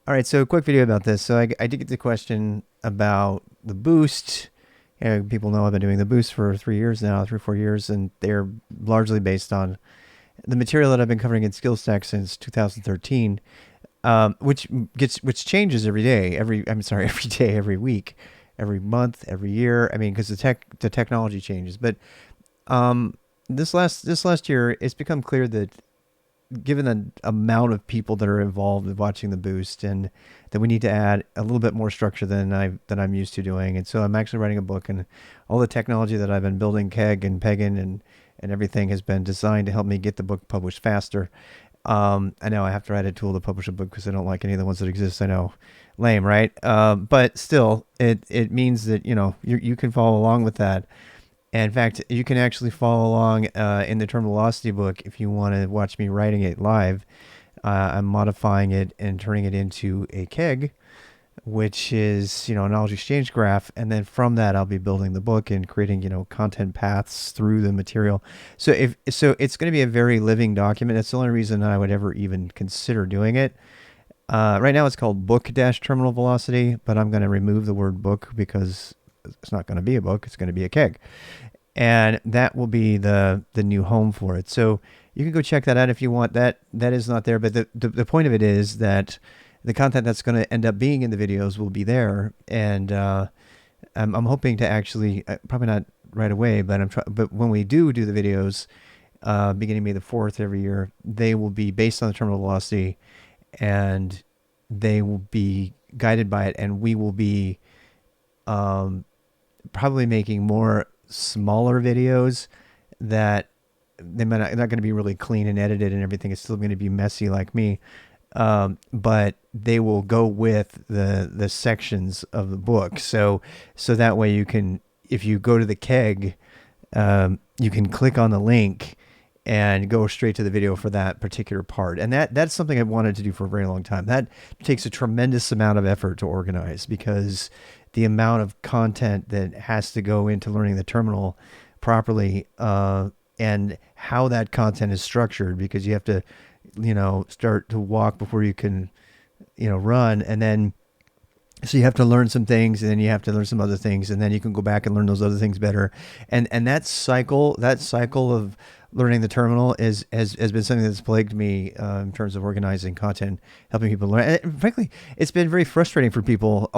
All right, so a quick video about this. So I did get the question about the boost. People know I've been doing the boost for 3 years now, 3 or 4 years, and they're largely based on the material that I've been covering in SkillStack since 2013, which changes every day. Every day, every week, every month, every year. I mean, because the technology changes. But um, this last year, it's become clear that given the amount of people that are involved with watching the boost, and that we need to add a little bit more structure than I'm used to doing. And so I'm actually writing a book, and all the technology that I've been building, Keg and Peggin and everything has been designed to help me get the book published faster. I know I have to write a tool to publish a book because I don't like any of the ones that exist. I know, lame, right? But still, it means that you can follow along with that. And in fact, you can actually follow along in the Terminal Velocity book if you want to watch me writing it live. I'm modifying it and turning it into a keg, which is a knowledge exchange graph, and then from that I'll be building the book and creating content paths through the material. So it's going to be a very living document. That's the only reason I would ever even consider doing it. Right now it's called Book Dash Terminal Velocity, but I'm going to remove the word book because it's not going to be a book. It's going to be a keg, and that will be the new home for it. So you can go check that out if you want. That is not there, but the point of it is that the content that's going to end up being in the videos will be there, and I'm hoping to actually probably not right away, but but when we do the videos, beginning May the 4th every year, they will be based on the terminal velocity, and they will be guided by it, and we will be probably making more smaller videos that they might not going to be really clean and edited and everything. It's still going to be messy like me, but they will go with the sections of the book. So that way you can, if you go to the keg, you can click on the link and go straight to the video for that particular part. And that's something I've wanted to do for a very long time. That takes a tremendous amount of effort to organize, because the amount of content that has to go into learning the terminal properly, and how that content is structured, because you have to, start to walk before you can, run. And then, so you have to learn some things, and then you have to learn some other things, and then you can go back and learn those other things better. And that cycle of learning the terminal has been something that's plagued me in terms of organizing content, helping people learn. And frankly, it's been very frustrating for people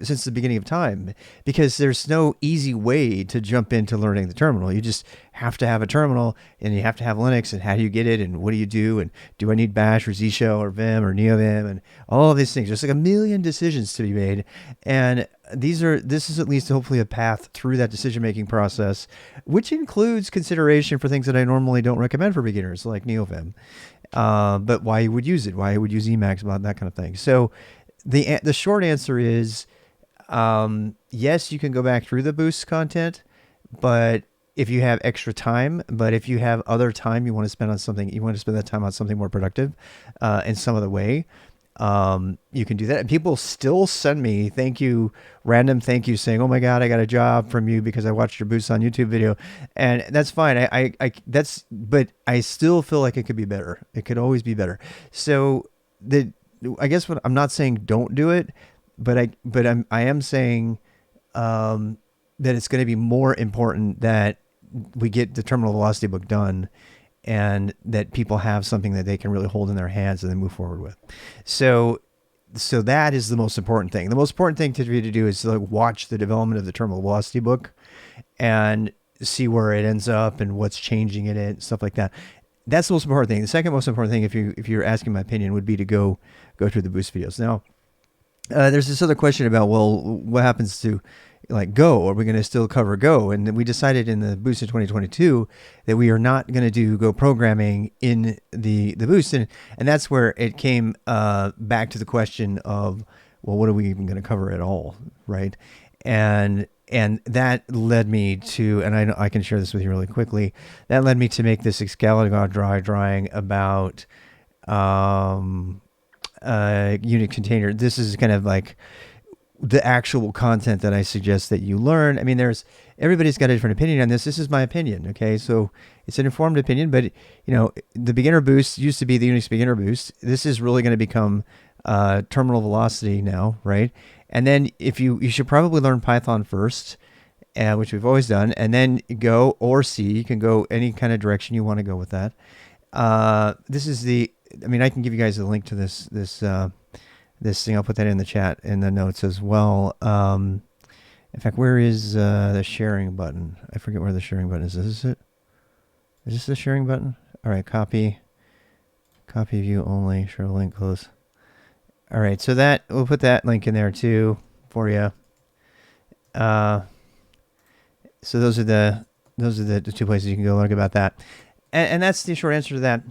since the beginning of time, because there's no easy way to jump into learning the terminal. You just have to have a terminal, and you have to have Linux, and how do you get it, and what do you do, and do I need Bash or Zshow or Vim or NeoVim, and all of these things. There's like a million decisions to be made, and this is at least hopefully a path through that decision-making process, which includes consideration for things that I normally don't recommend for beginners, like NeoVim. But why you would use it, why you would use Emacs, about that kind of thing. So the short answer is, yes, you can go back through the boost content, but if you have extra time, but if you have other time you want to spend on something, you want to spend that time on something more productive in some other way, you can do that. And people still send me random thank you saying, oh my God, I got a job from you because I watched your boost on YouTube video. And that's fine. But I still feel like it could be better. It could always be better. So I guess what I'm not saying don't do it, but I am saying, that it's going to be more important that we get the terminal velocity book done, and that people have something that they can really hold in their hands and then move forward with. So that is the most important thing. The most important thing for you to do is to watch the development of the terminal velocity book and see where it ends up and what's changing in it, stuff like that. That's the most important thing. The second most important thing, if you're asking my opinion, would be to go through the boost videos. Now, there's this other question about, well, what happens to Go? Are we going to still cover Go? And we decided in the boost in 2022 that we are not going to do Go programming in the boost. And that's where it came back to the question of, well, what are we even going to cover at all? Right. And that led me to, and I can share this with you really quickly. That led me to make this Excalibur drawing about, Unix container. This is kind of like the actual content that I suggest that you learn. I mean, everybody's got a different opinion on this. This is my opinion. Okay. So it's an informed opinion, but the beginner boost used to be the Unix beginner boost. This is really going to become terminal velocity now, right? And then if you should probably learn Python first, which we've always done, and then go or C. You can go any kind of direction you want to go with that. This is the. I mean, I can give you guys a link to this thing. I'll put that in the chat in the notes as well. In fact, where is the sharing button? I forget where the sharing button is. Is this it? Is this the sharing button? All right, copy view only. Share link close. All right, so that we'll put that link in there too for you. So those are the two places you can go learn about that, and that's the short answer to that.